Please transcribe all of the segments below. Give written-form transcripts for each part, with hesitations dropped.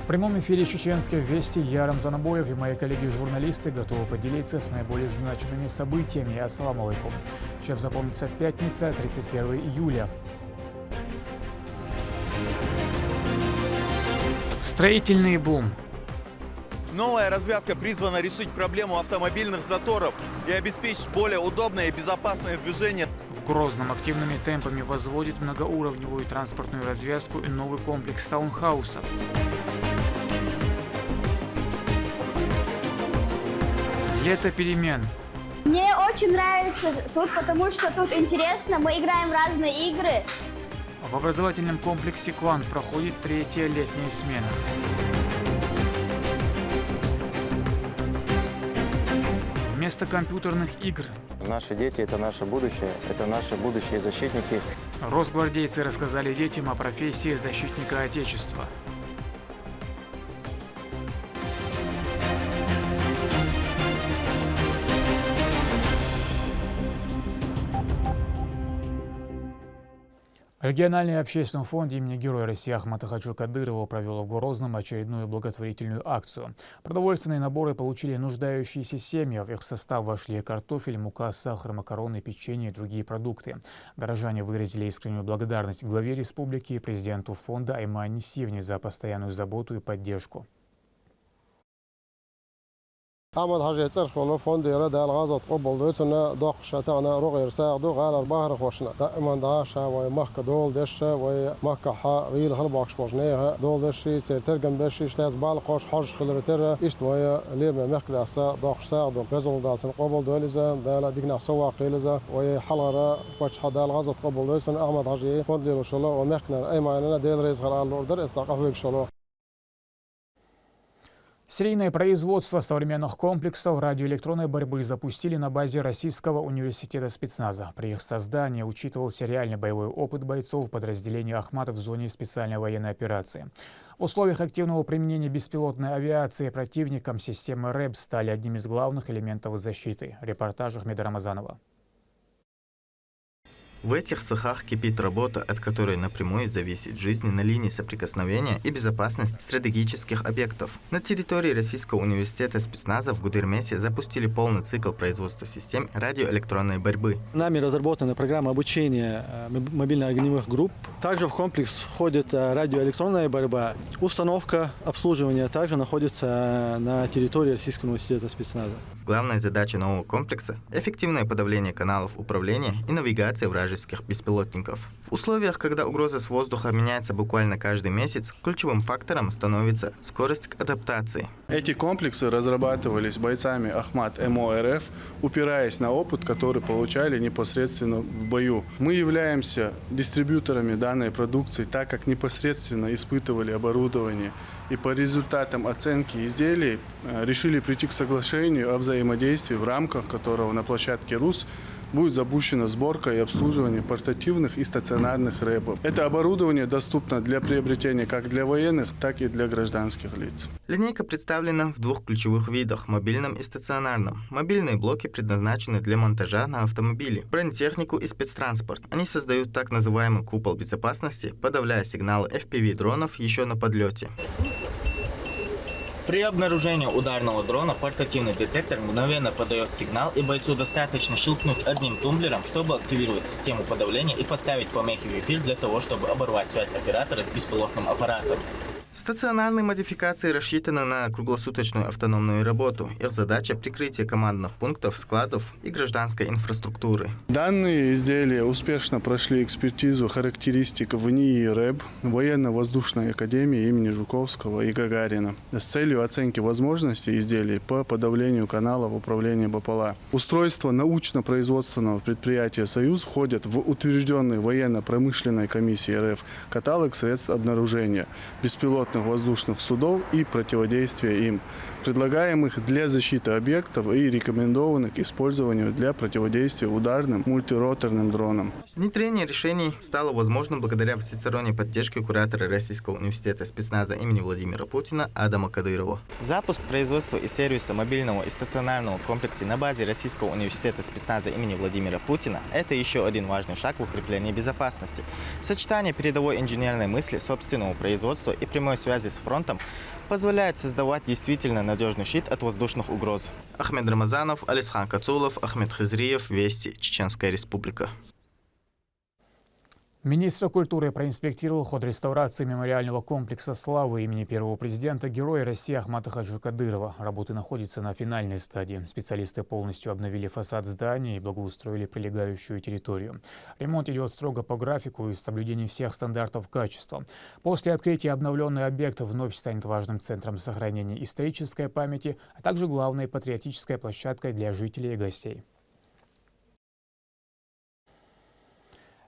В прямом эфире чеченской «Вести» я, Рамзан Абоев, и мои коллеги-журналисты готовы поделиться с наиболее значимыми событиями. Ассаламу алейкум. Чем запомнится пятница, 31 июля. Строительный бум. Новая развязка призвана решить проблему автомобильных заторов и обеспечить более удобное и безопасное движение. В Грозном активными темпами возводит многоуровневую транспортную развязку и новый комплекс таунхаусов. Лето перемен. Мне очень нравится тут, потому что тут интересно, мы играем в разные игры. В образовательном комплексе «Квант» проходит третья летняя смена. Вместо компьютерных игр Наши дети – это наше будущие защитники. росгвардейцы рассказали детям о профессии защитника Отечества. Региональный общественный фонд имени Героя России Ахмата Хаджи Кадырова провел в Грозном очередную благотворительную акцию. Продовольственные наборы получили нуждающиеся семьи. В их состав вошли картофель, мука, сахар, макароны, печенье и другие продукты. Горожане выразили искреннюю благодарность главе республики и президенту фонда Аймане Сивне за постоянную заботу и поддержку. أحمد حاجة تعرف والله فوندي ردا الغازة قبل دوتنا ضخ شتانا رغير ساعدو غال البحر خوشنا دائما داشا ومحك دول دشة ومحك حا غيل خلباكش بوجنيها دول دشي ترجم دشي شتاز بالقوش حاج خلرتر إشت ويا ليما محك دعسا ضخ ساعدو غزل دالتن قبل دوليزا دالا ديكنا سوا قيلزا وحلرة وش حدا الغازة قبل دوتنا أحمد حاجة فوندي وشلا ومحكنا أي معنا ديل رئيس غال الأردر استقف بك شلا. Серийное производство современных комплексов радиоэлектронной борьбы запустили на базе Российского университета спецназа. При их создании учитывался реальный боевой опыт бойцов подразделения Ахмат в зоне специальной военной операции. В условиях активного применения беспилотной авиации противником системы РЭБ стали одним из главных элементов защиты. Репортаж Ахмеда Рамазанова. В этих цехах кипит работа, от которой напрямую зависит жизнь на линии соприкосновения и безопасность стратегических объектов. На территории Российского университета спецназа в Гудермесе запустили полный цикл производства систем радиоэлектронной борьбы. Нами разработана программа обучения мобильно-огневых групп. Также в комплекс входит радиоэлектронная борьба. Установка обслуживания также находится на территории Российского университета спецназа. Главная задача нового комплекса – эффективное подавление каналов управления и навигации вражеских беспилотников. В условиях, когда угроза с воздуха меняется буквально каждый месяц, ключевым фактором становится скорость к адаптации. Эти комплексы разрабатывались бойцами Ахмат МО РФ, упираясь на опыт, который получали непосредственно в бою. Мы являемся дистрибьюторами данной продукции, так как непосредственно испытывали оборудование. И по результатам оценки изделий решили прийти к соглашению о взаимодействии, в рамках которого на площадке РУС будет запущена сборка и обслуживание портативных и стационарных рэпов. Это оборудование доступно для приобретения как для военных, так и для гражданских лиц. Линейка представлена в двух ключевых видах – мобильном и стационарном. Мобильные блоки предназначены для монтажа на автомобиле, бронетехнику и спецтранспорт. Они создают так называемый купол безопасности, подавляя сигналы FPV-дронов еще на подлете. При обнаружении ударного дрона портативный детектор мгновенно подает сигнал, и бойцу достаточно щелкнуть одним тумблером, чтобы активировать систему подавления и поставить помехи в эфир для того, чтобы оборвать связь оператора с беспилотным аппаратом. Стационарные модификации рассчитаны на круглосуточную автономную работу. Их задача – прикрытие командных пунктов, складов и гражданской инфраструктуры. Данные изделия успешно прошли экспертизу характеристик в НИИ РЭБ, Военно-воздушной академии имени Жуковского и Гагарина, с целью оценки возможностей изделий по подавлению каналов управления БПЛА. Устройства научно-производственного предприятия «Союз» входят в утвержденный военно-промышленной комиссией РФ каталог средств обнаружения беспилотных воздушных судов и противодействия им, предлагаемых для защиты объектов и рекомендованных к использованию для противодействия ударным мультироторным дронам. Внедрение решений стало возможным благодаря всесторонней поддержке куратора Российского университета спецназа имени Владимира Путина Адама Кадырова. Запуск производства и сервиса мобильного и стационарного комплекса на базе Российского университета спецназа имени Владимира Путина – это еще один важный шаг в укреплении безопасности. Сочетание передовой инженерной мысли, собственного производства и прямой прямой связи с фронтом позволяет создавать действительно надежный щит от воздушных угроз. Ахмед Рамазанов, Алисхан Кацулов, Ахмед Хизриев, Вести, Чеченская Республика. Министр культуры проинспектировал ход реставрации мемориального комплекса славы имени первого президента Героя России Ахмата Хаджи Кадырова. Работы находятся на финальной стадии. Специалисты полностью обновили фасад здания и благоустроили прилегающую территорию. Ремонт идет строго по графику и с соблюдением всех стандартов качества. После открытия обновленный объект вновь станет важным центром сохранения исторической памяти, а также главной патриотической площадкой для жителей и гостей.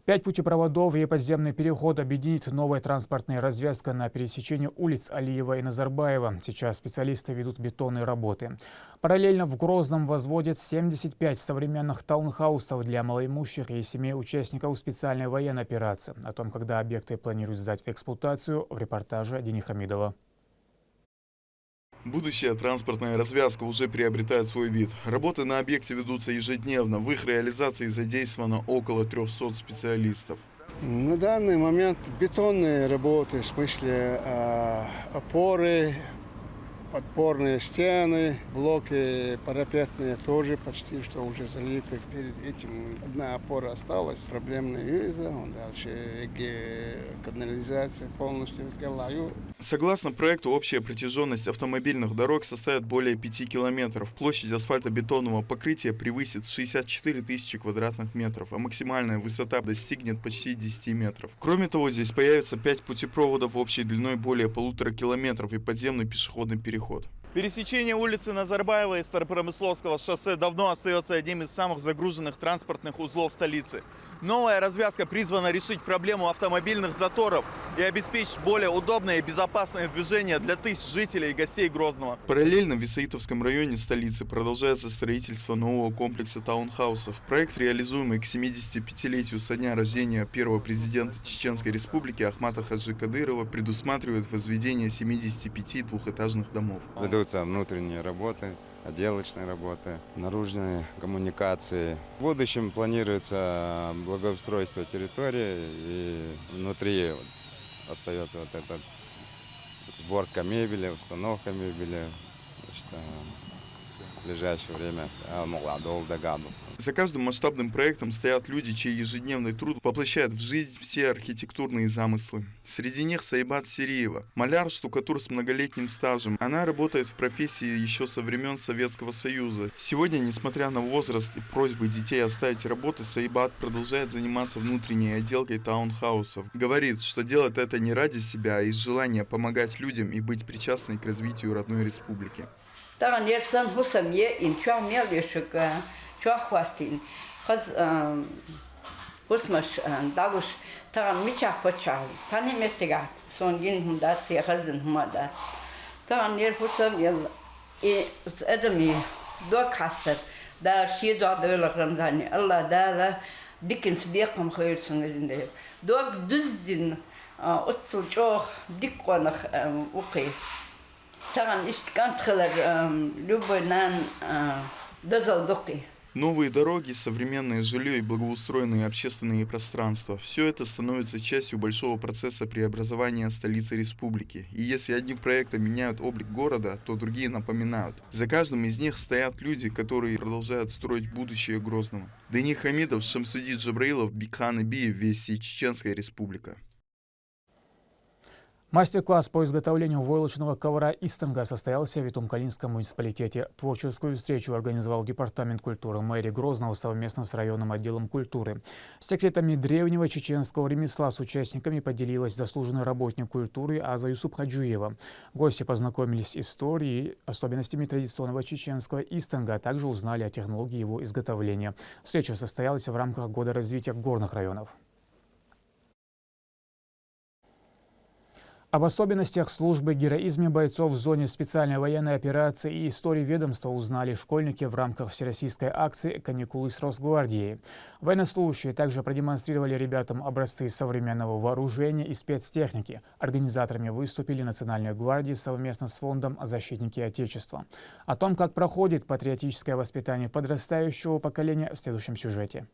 5 путепроводов и подземный переход объединит новая транспортная развязка на пересечении улиц Алиева и Назарбаева. Сейчас специалисты ведут бетонные работы. Параллельно в Грозном возводят 75 современных таунхаусов для малоимущих и семей участников специальной военной операции. О том, когда объекты планируют сдать в эксплуатацию, в репортаже Дени Хамидова. Будущая транспортная развязка уже приобретает свой вид. Работы на объекте ведутся ежедневно. В их реализации задействовано около 300 специалистов. На данный момент бетонные работы, в смысле опоры, подпорные стены, блоки парапетные тоже почти что уже залиты. Перед этим одна опора осталась, проблемная виза, дальше канализация полностью открываю. Согласно проекту, общая протяженность автомобильных дорог составит более 5 километров. Площадь асфальтобетонного покрытия превысит 64 тысячи квадратных метров, а максимальная высота достигнет почти 10 метров. Кроме того, здесь появится 5 путепроводов общей длиной более 1,5 километров и подземный пешеходный переход. Пересечение улицы Назарбаева и Старопромысловского шоссе давно остается одним из самых загруженных транспортных узлов столицы. Новая развязка призвана решить проблему автомобильных заторов и обеспечить более удобное и безопасное движение для тысяч жителей и гостей Грозного. Параллельно в Исаитовском районе столицы продолжается строительство нового комплекса таунхаусов. Проект, реализуемый к 75-летию со дня рождения первого президента Чеченской Республики Ахмата Хаджи Кадырова, предусматривает возведение 75 двухэтажных домов. Ведутся внутренние работы, отделочные работы, наружные коммуникации. В будущем планируется благоустройство территории, и внутри остается вот эта сборка мебели, установка мебели. В ближайшее время За каждым масштабным проектом стоят люди, чей ежедневный труд воплощает в жизнь все архитектурные замыслы. Среди них Сайбат Сириева, маляр-штукатур с многолетним стажем. Она работает в профессии еще со времен Советского Союза. Сегодня, несмотря на возраст и просьбы детей оставить работу, Сайбат продолжает заниматься внутренней отделкой таунхаусов. Говорит, что делает это не ради себя, а из желания помогать людям и быть причастной к развитию родной республики. Чохватин, хаз усмаш дагуш, таран мичах почал, сани местега, сонгин хумдати, хазин хумада. Таран нер хусам ел, и с эдами до кастер, да шиедо адойлах рамзани, Аллах дала дикинс бекам хойрсон эдинде. Дог дуздин, отцул чох дикванах уки. Таран иштикантхелер любой нан дозалдоки. Новые дороги, современное жилье и благоустроенные общественные пространства – все это становится частью большого процесса преобразования столицы республики. И если одни проекты меняют облик города, то другие напоминают. За каждым из них стоят люди, которые продолжают строить будущее Грозного. Дени Хамидов, Шамсудин Джабраилов, Бикхан Ибиев, Вести, Чеченская Республика. Мастер-класс по изготовлению войлочного ковра «Истинга» состоялся в Итум-Калинском муниципалитете. Творческую встречу организовал Департамент культуры мэрии Грозного совместно с районным отделом культуры. Секретами древнего чеченского ремесла с участниками поделилась заслуженный работник культуры Аза Юсупхаджуева. Гости познакомились с историей и особенностями традиционного чеченского «Истинга», а также узнали о технологии его изготовления. Встреча состоялась в рамках Года развития горных районов. Об особенностях службы, героизме бойцов в зоне специальной военной операции и истории ведомства узнали школьники в рамках всероссийской акции «Каникулы с Росгвардией». Военнослужащие также продемонстрировали ребятам образцы современного вооружения и спецтехники. Организаторами выступили Национальная гвардия совместно с фондом «Защитники Отечества». О том, как проходит патриотическое воспитание подрастающего поколения, в следующем сюжете.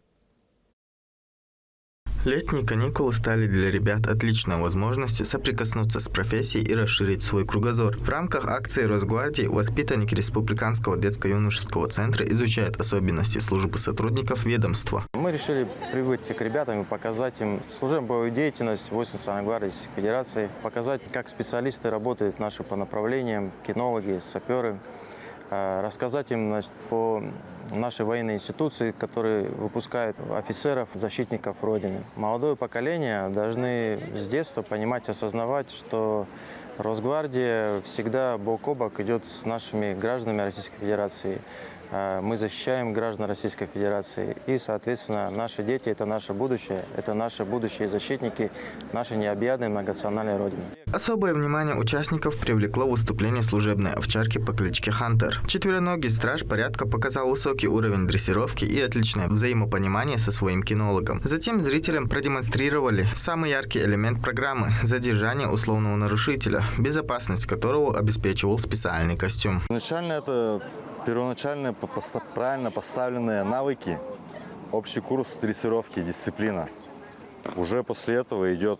Летние каникулы стали для ребят отличной возможностью соприкоснуться с профессией и расширить свой кругозор. В рамках акции Росгвардии воспитанники Республиканского детско-юношеского центра изучают особенности службы сотрудников ведомства. Мы решили прибыть к ребятам и показать им служебную деятельность Войск Национальной гвардии Российской Федерации, показать, как специалисты работают наши по направлениям, кинологи, саперы, рассказать им, значит, по нашей военной институции, которые выпускают офицеров, защитников Родины. Молодое поколение должны с детства понимать, осознавать, что Росгвардия всегда бок о бок идет с нашими гражданами Российской Федерации. Мы защищаем граждан Российской Федерации. И, соответственно, наши дети – это наше будущие защитники нашей необъятной многонациональной Родины. Особое внимание участников привлекло выступление служебной овчарки по кличке Хантер. Четвероногий страж порядка показал высокий уровень дрессировки и отличное взаимопонимание со своим кинологом. Затем зрителям продемонстрировали самый яркий элемент программы – задержание условного нарушителя, безопасность которого обеспечивал специальный костюм. Изначально это первоначально правильно поставленные навыки, общий курс дрессировки, дисциплина. Уже после этого идет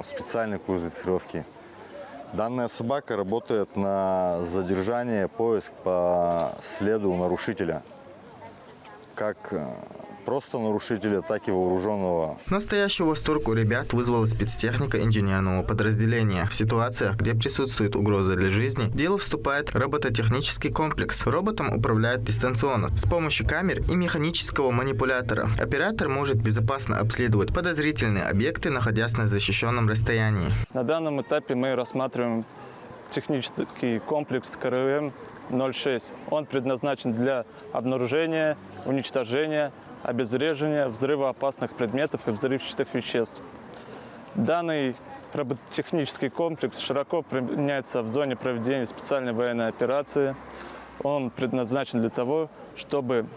специальный курс дрессировки. Данная собака работает на задержание, поиск по следу нарушителя. Как просто нарушителя, так и вооруженного. Настоящий восторг у ребят вызвала спецтехника инженерного подразделения. В ситуациях, где присутствует угроза для жизни, в дело вступает робототехнический комплекс. Роботом управляют дистанционно с помощью камер и механического манипулятора. Оператор может безопасно обследовать подозрительные объекты, находясь на защищенном расстоянии. На данном этапе мы рассматриваем технический комплекс КРМ-06. Он предназначен для обнаружения, уничтожения, обезвреживания взрывоопасных предметов и взрывчатых веществ. Данный робототехнический комплекс широко применяется в зоне проведения специальной военной операции. Он предназначен для того, чтобы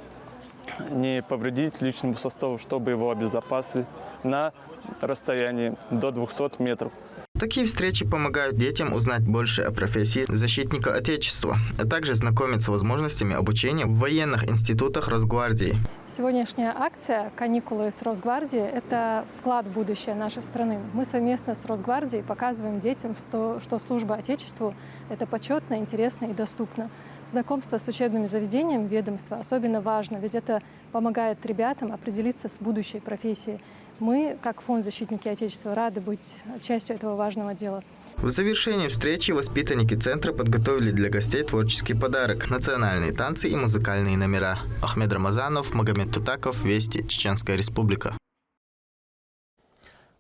не повредить личному составу, чтобы его обезопасить на расстоянии до 200 метров. Такие встречи помогают детям узнать больше о профессии защитника Отечества, а также знакомиться с возможностями обучения в военных институтах Росгвардии. Сегодняшняя акция «Каникулы с Росгвардией» – это вклад в будущее нашей страны. Мы совместно с Росгвардией показываем детям, что служба Отечеству – это почетно, интересно и доступно. Знакомство с учебными заведениями ведомства особенно важно, ведь это помогает ребятам определиться с будущей профессией. Мы, как фонд «Защитники Отечества», рады быть частью этого важного дела. В завершении встречи воспитанники центра подготовили для гостей творческий подарок – национальные танцы и музыкальные номера. Ахмед Рамазанов, Магомед Тутаков, Вести, Чеченская Республика.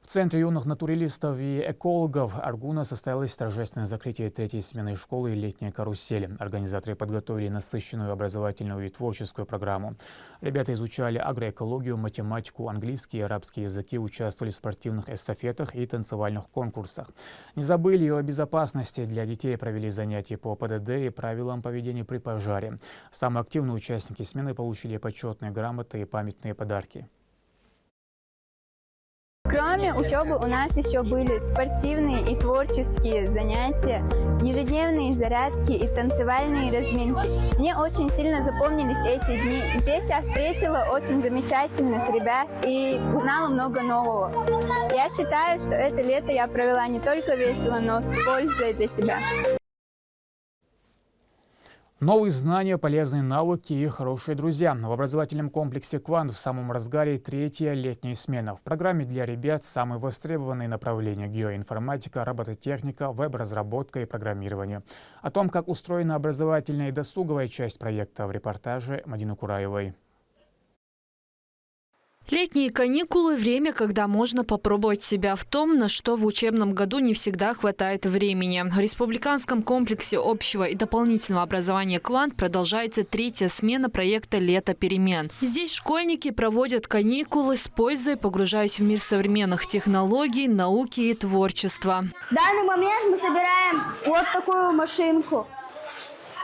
В Центре юных натуралистов и экологов Аргуна состоялось торжественное закрытие третьей смены школы «Летняя карусель». Организаторы подготовили насыщенную образовательную и творческую программу. Ребята изучали агроэкологию, математику, английский и арабский языки, участвовали в спортивных эстафетах и танцевальных конкурсах. Не забыли и о безопасности. Для детей провели занятия по ПДД и правилам поведения при пожаре. Самые активные участники смены получили почетные грамоты и памятные подарки. Кроме учебы у нас еще были спортивные и творческие занятия, ежедневные зарядки и танцевальные разминки. Мне очень сильно запомнились эти дни. Здесь я встретила очень замечательных ребят и узнала много нового. Я считаю, что это лето я провела не только весело, но с пользой для себя. Новые знания, полезные навыки и хорошие друзья. В образовательном комплексе «Квант» в самом разгаре третья летняя смена. В программе для ребят самые востребованные направления – геоинформатика, робототехника, веб-разработка и программирование. О том, как устроена образовательная и досуговая часть проекта, в репортаже Мадины Кураевой. Летние каникулы – время, когда можно попробовать себя в том, на что в учебном году не всегда хватает времени. В Республиканском комплексе общего и дополнительного образования «Квант» продолжается третья смена проекта «Лето перемен». Здесь школьники проводят каникулы с пользой, погружаясь в мир современных технологий, науки и творчества. В данный момент мы собираем вот такую машинку.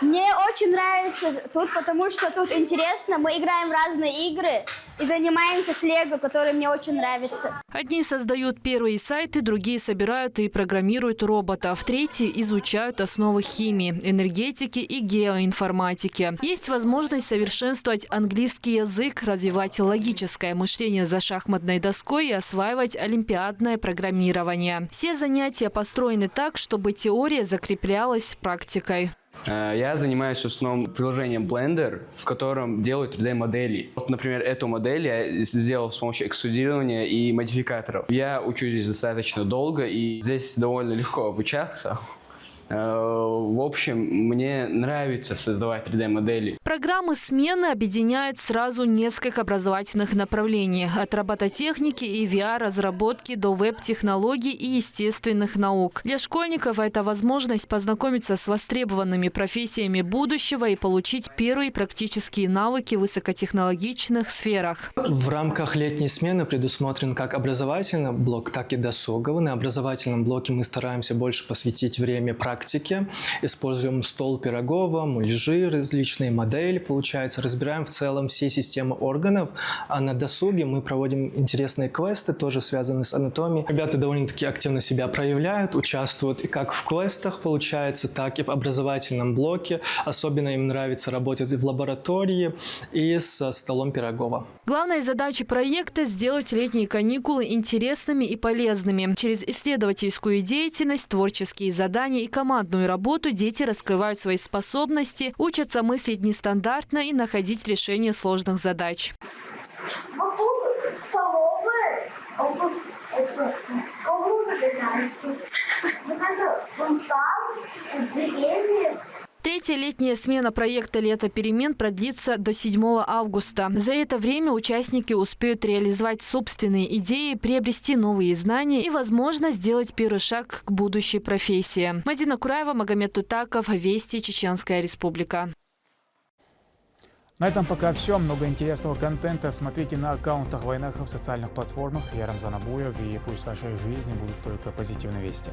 Мне очень нравится тут, потому что тут интересно. Мы играем в разные игры и занимаемся с Лего, который мне очень нравится. Одни создают первые сайты, другие собирают и программируют роботов, третьи изучают основы химии, энергетики и геоинформатики. Есть возможность совершенствовать английский язык, развивать логическое мышление за шахматной доской и осваивать олимпиадное программирование. Все занятия построены так, чтобы теория закреплялась практикой. Я занимаюсь в основном приложением Blender, в котором делаю 3D-модели. Вот, например, эту модель я сделал с помощью экструдирования и модификаторов. Я учусь здесь достаточно долго, и здесь довольно легко обучаться. В общем, мне нравится создавать 3D-модели. Программы смены объединяют сразу несколько образовательных направлений. От робототехники и VR-разработки до веб-технологий и естественных наук. Для школьников это возможность познакомиться с востребованными профессиями будущего и получить первые практические навыки в высокотехнологичных сферах. В рамках летней смены предусмотрен как образовательный блок, так и досуговый. На образовательном блоке мы стараемся больше посвятить время практике. Используем стол Пирогова, муляжи, различные модели, получается. Разбираем в целом все системы органов. А на досуге мы проводим интересные квесты, тоже связанные с анатомией. Ребята довольно-таки активно себя проявляют, участвуют и как в квестах, получается, так и в образовательном блоке. Особенно им нравится работать в лаборатории и со столом Пирогова. Главная задача проекта – сделать летние каникулы интересными и полезными. Через исследовательскую деятельность, творческие задания и командную работу дети раскрывают свои способности, учатся мыслить нестандартно и находить решение сложных задач. Третья летняя смена проекта «Лето перемен» продлится до 7 августа. За это время участники успеют реализовать собственные идеи, приобрести новые знания и, возможно, сделать первый шаг к будущей профессии. Мадина Кураева, Магомед Тутаков, Вести, Чеченская Республика. На этом пока все. Много интересного контента смотрите на аккаунтах Вайнаха в социальных платформах. Я Рамзан Абуев, и пусть в вашей жизни будут только позитивные вести.